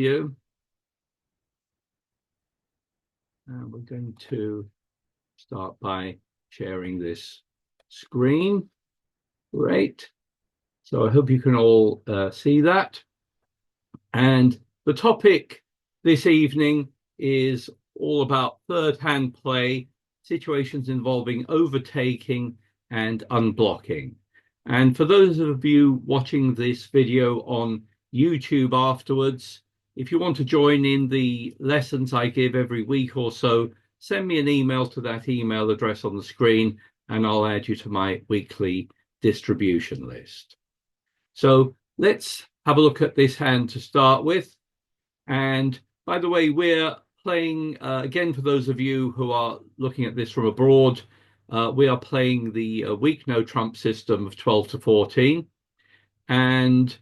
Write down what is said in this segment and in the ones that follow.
you. And we're going to start by sharing this screen. Great. So I hope you can all see that. And the topic this evening is all about third-hand play, situations involving overtaking and unblocking. And for those of you watching this video on YouTube afterwards, if you want to join in the lessons I give every week or so, send me an email to that email address on the screen, and I'll add you to my weekly distribution list. So let's have a look at this hand to start with. And by the way, we're playing, again, for those of you who are looking at this from abroad, we are playing the weak no trump system of 12 to 14. And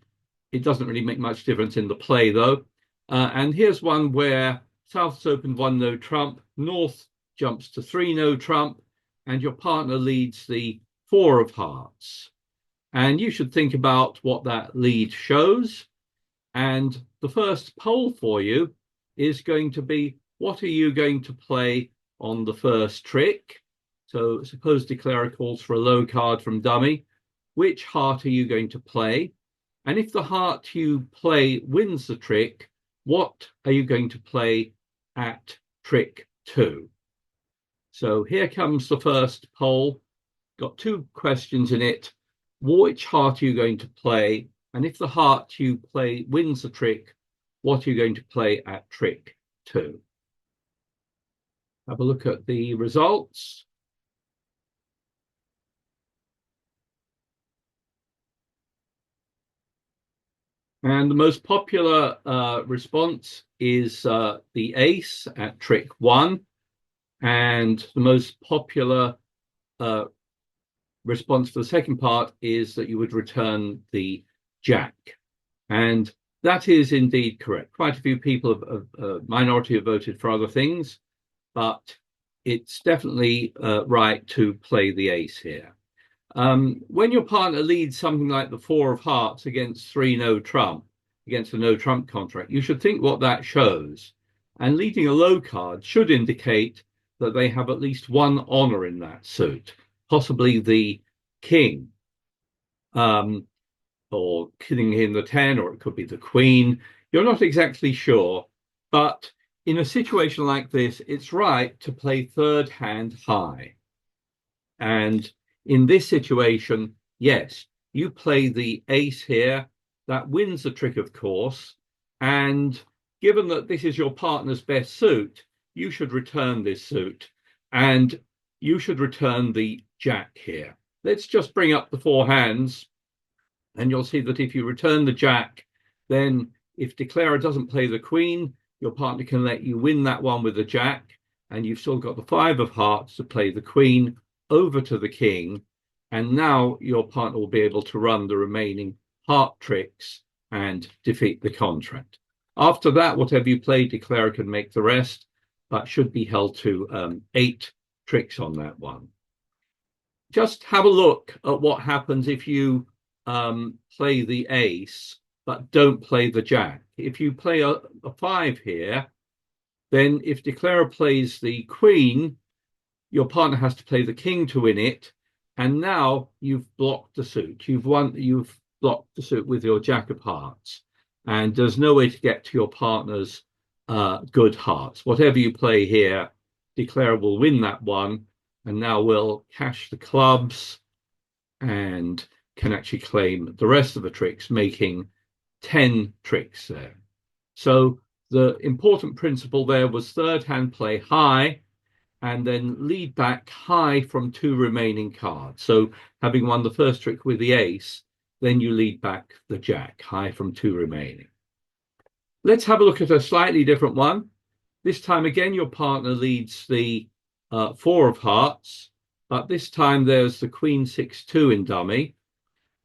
it doesn't really make much difference in the play, though. And here's one where South's opened 1 no trump, North jumps to 3 no trump, and your partner leads the 4 of hearts. And you should think about what that lead shows. And the first poll for you is going to be, what are you going to play on the first trick? So suppose declarer calls for a low card from dummy. Which heart are you going to play? And if the heart you play wins the trick, what are you going to play at trick 2? So here comes the first poll. Got 2 questions in it. Which heart are you going to play? And if the heart you play wins the trick, what are you going to play at trick 2? Have a look at the results. And the most popular response is the ace at trick 1. And the most popular response for the second part is that you would return the jack. And that is indeed correct. Quite a few people, a minority, have voted for other things, but it's definitely right to play the ace here. When your partner leads something like the 4 of hearts against 3 no trump, against a no trump contract, you should think what that shows. And leading a low card should indicate that they have at least one honor in that suit, possibly the king, or killing in the 10, or it could be the queen. You're not exactly sure, but in a situation like this, it's right to play third hand high. And in this situation, yes, you play the ace here. That wins the trick, of course. And given that this is your partner's best suit, you should return this suit. And you should return the jack here. Let's just bring up the 4 hands. And you'll see that if you return the jack, then if declarer doesn't play the queen, your partner can let you win that one with the jack. And you've still got the 5 of hearts to play the queen over to the king. And now your partner will be able to run the remaining heart tricks and defeat the contract. After that, whatever you play, declarer can make the rest, but should be held to 8 tricks on that one. Just have a look at what happens if you play the ace, but don't play the jack. If you play a 5 here, then if declarer plays the queen, your partner has to play the king to win it. And now you've blocked the suit. You've blocked the suit with your jack of hearts. And there's no way to get to your partner's good hearts. Whatever you play here, declarer will win that one. And now we'll cash the clubs and can actually claim the rest of the tricks, making 10 tricks there. So the important principle there was third hand play high and then lead back high from 2 remaining cards. So having won the first trick with the ace, then you lead back the jack high from 2 remaining. Let's have a look at a slightly different one. This time again, your partner leads the 4 of hearts, but this time there's the queen 6-2 in dummy.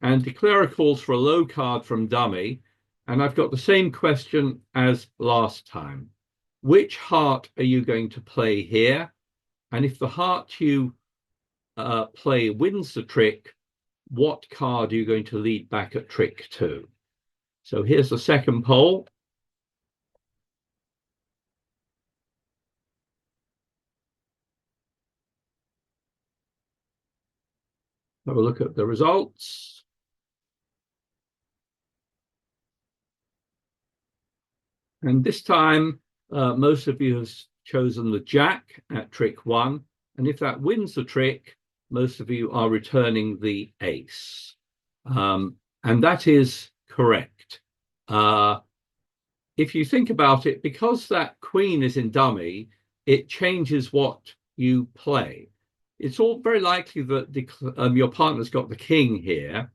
And declarer calls for a low card from dummy. And I've got the same question as last time. Which heart are you going to play here? And if the heart you play wins the trick, what card are you going to lead back at trick 2? So here's the second poll. Have a look at the results. And this time, most of you have chosen the jack at trick 1. And if that wins the trick, most of you are returning the ace. And that is correct. If you think about it, because that queen is in dummy, it changes what you play. It's all very likely that your partner's got the king here.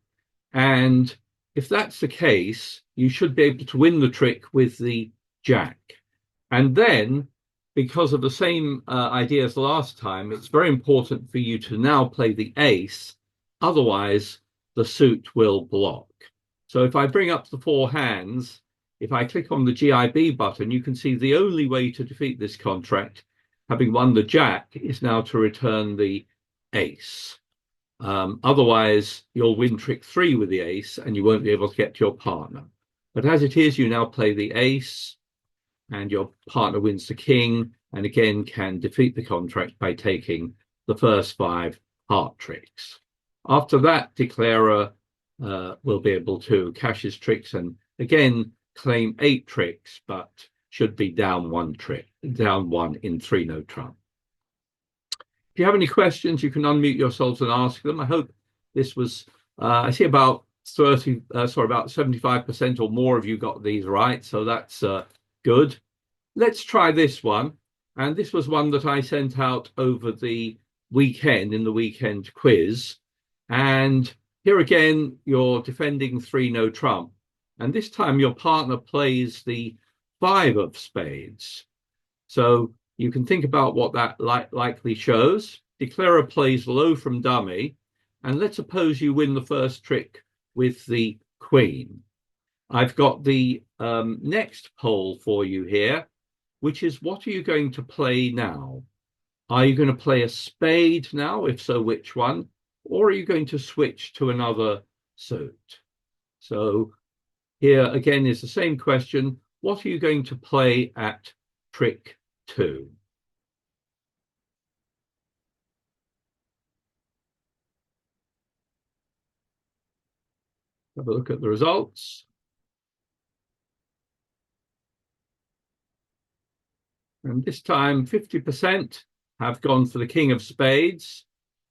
And if that's the case, you should be able to win the trick with the jack. And then, because of the same idea as the last time, it's very important for you to now play the ace. Otherwise, the suit will block. So if I bring up the 4 hands, if I click on the GIB button, you can see the only way to defeat this contract, having won the jack, is now to return the ace. Otherwise, you'll win trick 3 with the ace and you won't be able to get to your partner. But as it is, you now play the ace and your partner wins the king and again can defeat the contract by taking the first 5 heart tricks. After that, declarer will be able to cash his tricks and again claim 8 tricks, but should be down 1 in 3-note trump. If you have any questions, you can unmute yourselves and ask them. I hope this was, I see about 75% or more of you got these right, so that's good. Let's try this one. And this was one that I sent out over the weekend in the weekend quiz. And here again, you're defending 3-no trump. And this time your partner plays the 5 of spades. So you can think about what that likely shows. Declarer plays low from dummy. And let's suppose you win the first trick with the queen. I've got the next poll for you here, which is what are you going to play now? Are you going to play a spade now? If so, which one? Or are you going to switch to another suit? So here again is the same question. What are you going to play at trick 2? Have a look at the results. And this time 50% have gone for the king of spades.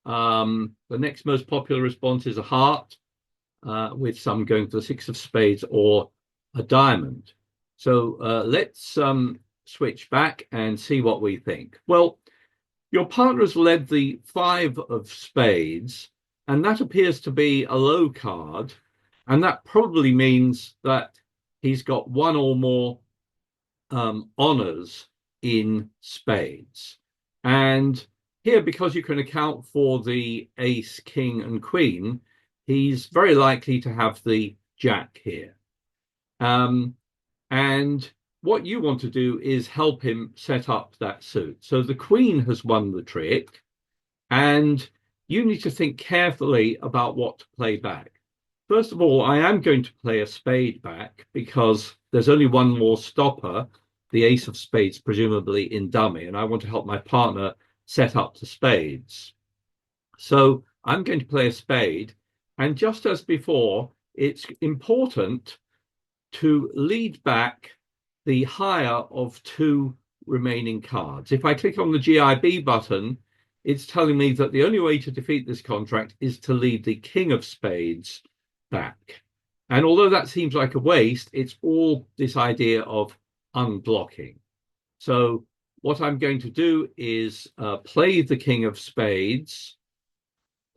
The next most popular response is a heart, with some going for the 6 of spades or a diamond. So let's switch back and see what we think. Well, your partner has led the 5 of spades, and that appears to be a low card, and that probably means that he's got 1 or more honors in spades. And here, because you can account for the ace, king, and queen, he's very likely to have the jack here. And what you want to do is help him set up that suit. So the queen has won the trick, and you need to think carefully about what to play back. First of all, I am going to play a spade back because there's only 1 more stopper, the ace of spades, presumably in dummy, and I want to help my partner set up the spades. So I'm going to play a spade, and just as before, it's important to lead back the higher of 2 remaining cards. If I click on the GIB button, it's telling me that the only way to defeat this contract is to lead the king of spades back. And although that seems like a waste, it's all this idea of unblocking. So what I'm going to do is play the king of spades.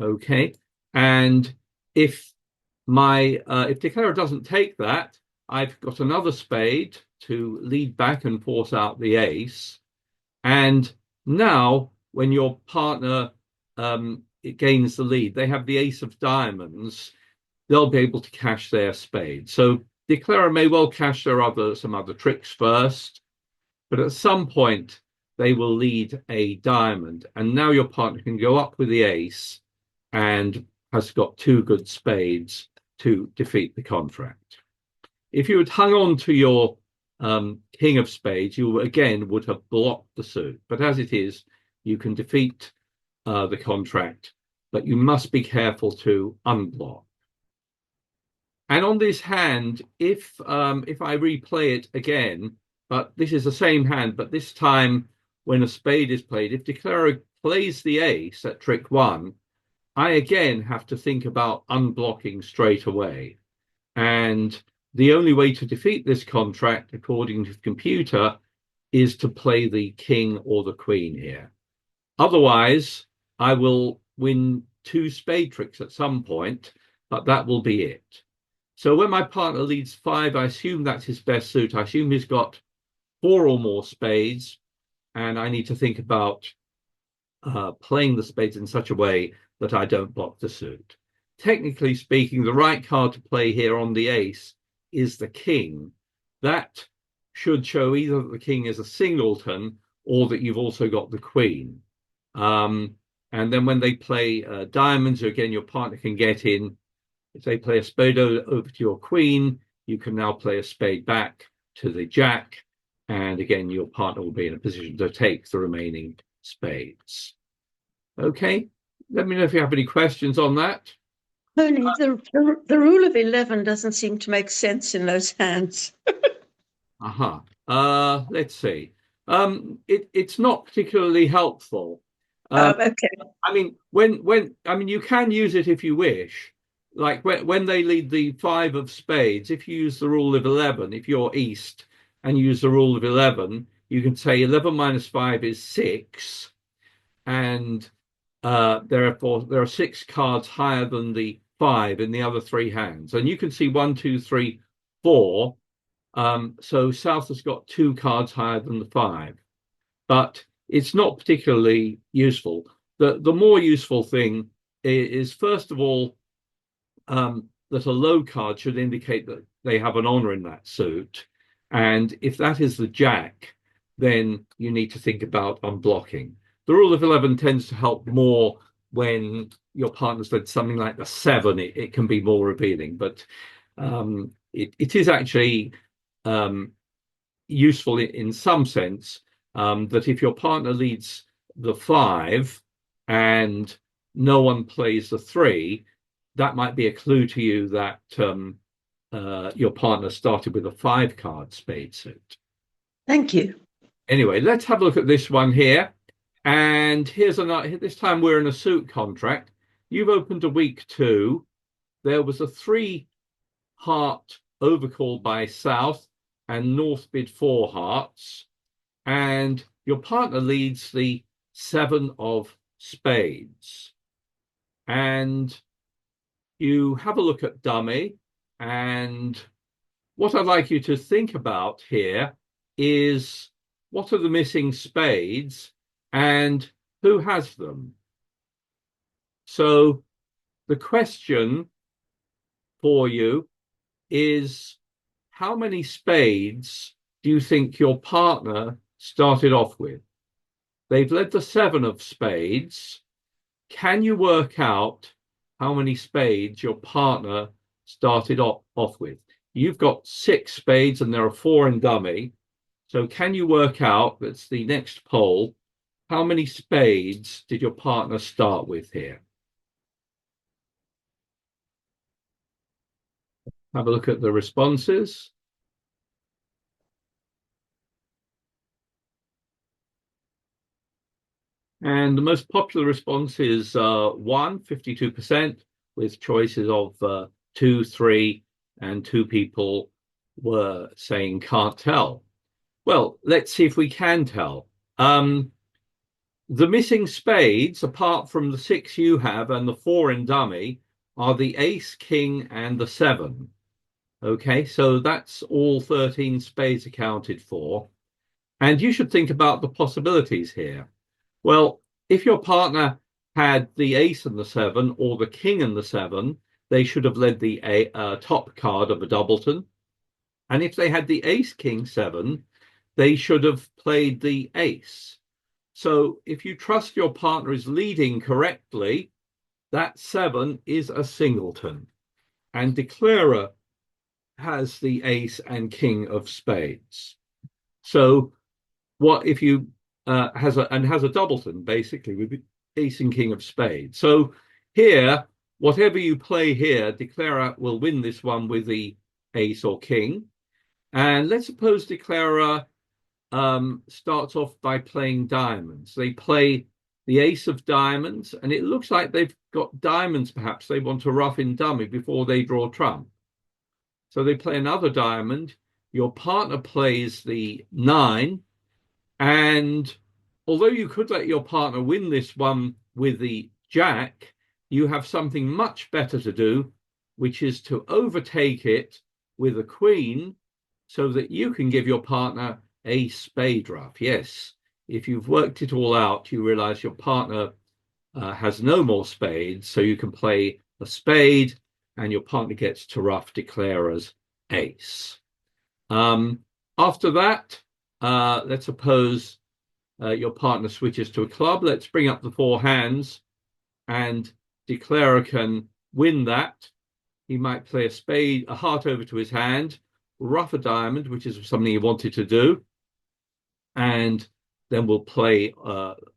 Okay. And if declarer doesn't take that, I've got another spade to lead back and force out the ace. And now when your partner it gains the lead, they have the ace of diamonds, they'll be able to cash their spade. So declarer may well cash some other tricks first, but at some point they will lead a diamond. And now your partner can go up with the ace and has got 2 good spades to defeat the contract. If you had hung on to your king of spades, you again would have blocked the suit. But as it is, you can defeat the contract but you must be careful to unblock. And on this hand, if I replay it again, but this is the same hand, but this time when a spade is played, if declarer plays the ace at trick one, I again have to think about unblocking straight away. And the only way to defeat this contract, according to the computer, is to play the king or the queen here. Otherwise, I will win two spade tricks at some point, but that will be it. So when my partner leads five, I assume that's his best suit. I assume he's got four or more spades, and I need to think about playing the spades in such a way that I don't block the suit. Technically speaking, the right card to play here on the ace is the king. That should show either that the king is a singleton or that you've also got the queen. And then when they play diamonds, again, your partner can get in. If they play a spade over to your queen, you can now play a spade back to the jack. And again, your partner will be in a position to take the remaining spades. Okay, let me know if you have any questions on that. Only the rule of 11 doesn't seem to make sense in those hands. Let's see. It's not particularly helpful. Okay. I mean, when you can use it if you wish. Like when they lead the five of spades, if you use the rule of 11, if you're east and use the rule of 11, you can say 11 minus 5 is 6, and therefore there are 6 cards higher than the 5 in the other 3 hands, and you can see 1, 2, 3, 4. So South has got 2 cards higher than the 5, but it's not particularly useful. The more useful thing is, first of all, that a low card should indicate that they have an honor in that suit. And if that is the jack, then you need to think about unblocking. The rule of 11 tends to help more when your partner's led something like the 7. It can be more revealing, but it is actually useful in some sense that if your partner leads the 5 and no one plays the 3, that might be a clue to you that your partner started with a 5-card spade suit. Thank you. Anyway, let's have a look at this one here. And here's another. This time we're in a suit contract. You've opened a week 2. There was a 3-heart overcall by South, and North bid 4 hearts. And your partner leads the 7 of spades. And you have a look at dummy, and what I'd like you to think about here is what are the missing spades and who has them. So the question for you is, how many spades do you think your partner started off with? They've led the 7 of spades. Can you work out how many spades your partner started off with? You've got 6 spades and there are 4 in dummy. So can you work out, that's the next poll, how many spades did your partner start with here? Have a look at the responses. And the most popular response is 1, 52%, with choices of 2, 3, and 2 people were saying can't tell. Well, let's see if we can tell. The missing spades, apart from the 6 you have and the 4 in dummy, are the ace, king, and the 7. Okay, so that's all 13 spades accounted for. And you should think about the possibilities here. Well, if your partner had the ace and the 7 or the king and the 7, they should have led the top card of a doubleton. And if they had the ace, king, 7, they should have played the ace. So if you trust your partner is leading correctly, that 7 is a singleton. And declarer has the ace and king of spades. So what if you has a doubleton basically with the ace and king of spades? So Here, whatever you play here, declarer will win this one with the ace or king. And let's suppose declarer starts off by playing diamonds. They play the ace of diamonds, and it looks like they've got diamonds. Perhaps they want to rough in dummy before they draw trump. So they play another diamond. Your partner plays the 9, and although you could let your partner win this one with the jack, you have something much better to do, which is to overtake it with a queen so that you can give your partner a spade ruff. Yes, if you've worked it all out, you realize your partner has no more spades, so you can play a spade and your partner gets to ruff declarer's ace. After that, let's suppose your partner switches to a club. Let's bring up the 4 hands, and declarer can win that. He might play a spade, a heart over to his hand, ruff a diamond, which is something he wanted to do, and then we'll play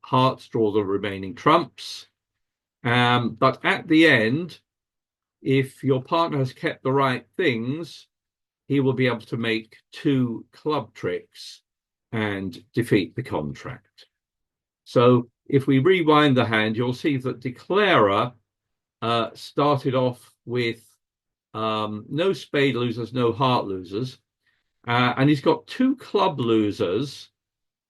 hearts, draw the remaining trumps. But at the end, if your partner has kept the right things, he will be able to make 2 club tricks and defeat the contract. So if we rewind the hand, you'll see that declarer started off with no spade losers, no heart losers, and he's got 2 club losers,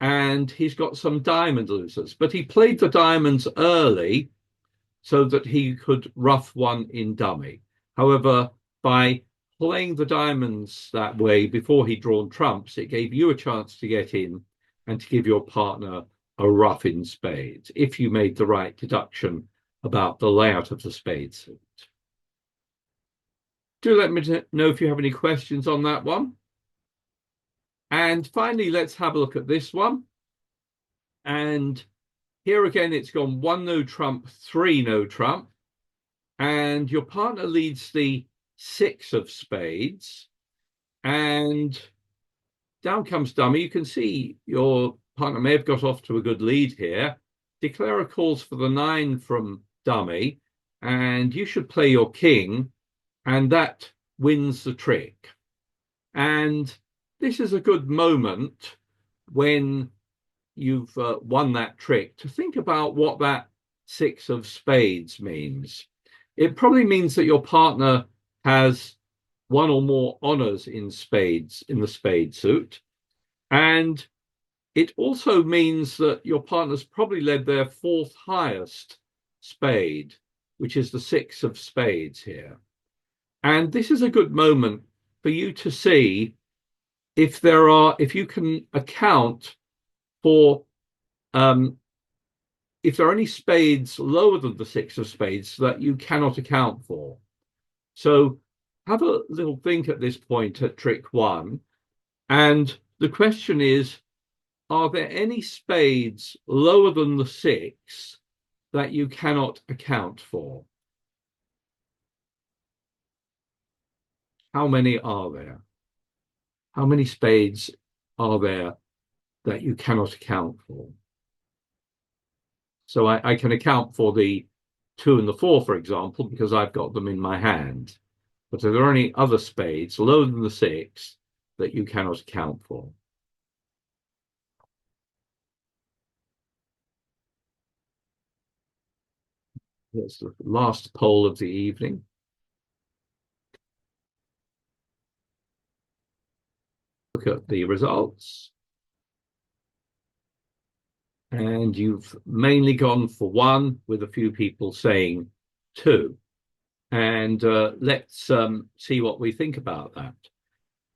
and he's got some diamond losers. But he played the diamonds early so that he could ruff one in dummy. However, by playing the diamonds that way before he'd drawn trumps, it gave you a chance to get in and to give your partner a ruff in spades, if you made the right deduction about the layout of the spade suit. Do let me know if you have any questions on that one. And finally, let's have a look at this one. And here again, it's gone 1 no trump, 3 no trump. And your partner leads the 6 of spades. And down comes dummy. You can see your partner may have got off to a good lead here. Declarer calls for the 9 from dummy, and you should play your king, and that wins the trick. And this is a good moment when you've won that trick to think about what that 6 of spades means. It probably means that your partner has 1 or more honors in spades, in the spade suit. And it also means that your partner's probably led their 4th highest spade, which is the 6 of spades here. And this is a good moment for you to see if you can account for if there are any spades lower than the 6 of spades that you cannot account for. So have a little think at this point at trick 1. And the question is, are there any spades lower than the 6 that you cannot account for? How many are there? How many spades are there that you cannot account for? So I can account for the 2 and the 4, for example, because I've got them in my hand. But are there any other spades lower than the 6 that you cannot account for? It's the last poll of the evening. Look at the results. And you've mainly gone for 1, with a few people saying 2. And let's see what we think about that.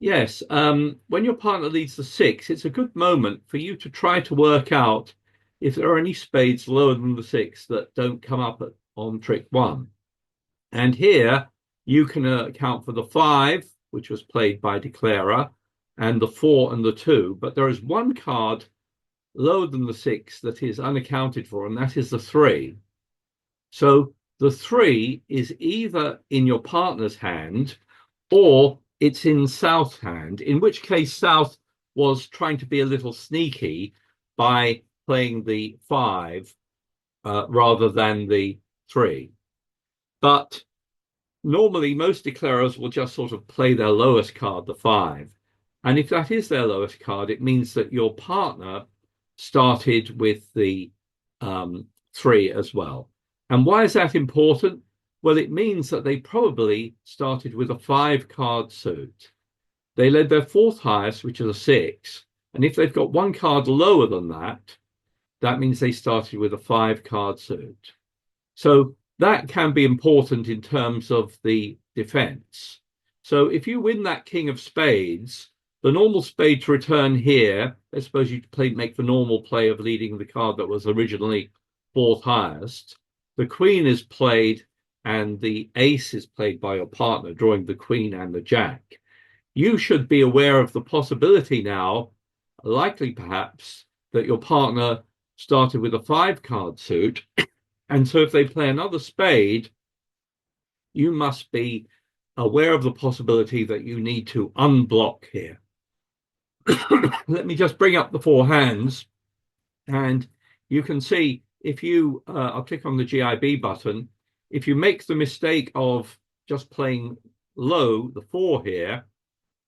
Yes, when your partner leads the 6, it's a good moment for you to try to work out if there are any spades lower than the 6 that don't come up on trick 1. And here you can account for the 5, which was played by declarer, and the 4 and the 2. But there is 1 card lower than the 6 that is unaccounted for, and that is the 3. So the 3 is either in your partner's hand or it's in South's hand, in which case South was trying to be a little sneaky by playing the 5 rather than the 3. But normally, most declarers will just sort of play their lowest card, the 5. And if that is their lowest card, it means that your partner started with the 3 as well. And why is that important? Well, it means that they probably started with a 5-card suit. They led their 4th highest, which is a 6. And if they've got 1 card lower than that, that means they started with a 5-card suit. So that can be important in terms of the defense. So if you win that king of spades, the normal spade to return here, let's suppose you make the normal play of leading the card that was originally 4th highest. The queen is played and the ace is played by your partner, drawing the queen and the jack. You should be aware of the possibility now, likely perhaps, that your partner started with a 5-card suit. And so if they play another spade, you must be aware of the possibility that you need to unblock here. Let me just bring up the 4 hands. And you can see if you, I'll click on the GIB button. If you make the mistake of just playing low, the 4 here,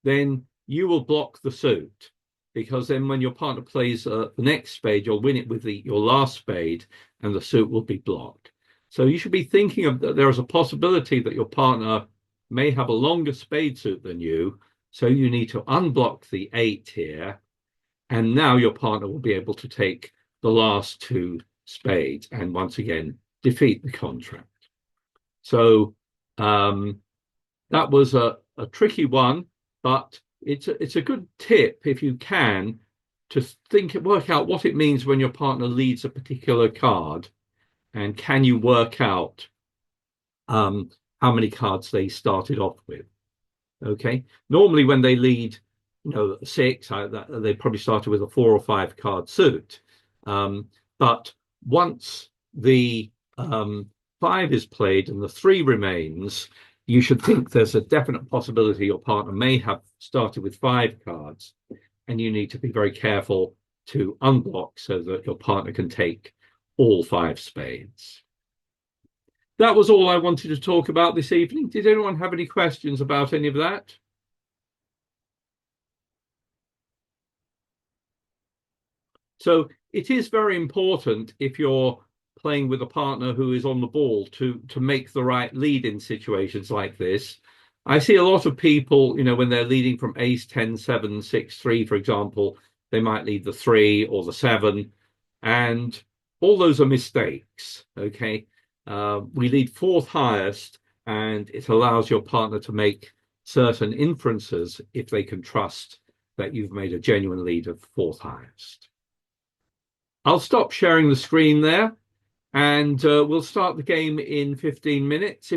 then you will block the suit. Because then when your partner plays the next spade, you'll win it with your last spade and the suit will be blocked. So you should be thinking of that there is a possibility that your partner may have a longer spade suit than you. So you need to unblock the 8 here. And now your partner will be able to take the last 2 spades and once again defeat the contract. So that was a tricky one, but it's a good tip if you can to work out what it means when your partner leads a particular card, and can you work out how many cards they started off with. Okay, normally when they lead, 6, they probably started with a 4 or 5 card suit, but once the 5 is played and the 3 remains, you should think there's a definite possibility your partner may have started with 5 cards, and you need to be very careful to unblock so that your partner can take all 5 spades. That was all I wanted to talk about this evening. Did anyone have any questions about any of that? So it is very important, if you're playing with a partner who is on the ball, to make the right lead in situations like this. I see a lot of people, when they're leading from ace, 10, 7, 6, 3, for example, they might lead the 3 or the 7, and all those are mistakes. Okay, we lead 4th highest, and it allows your partner to make certain inferences if they can trust that you've made a genuine lead of 4th highest. I'll stop sharing the screen there, and we'll start the game in 15 minutes.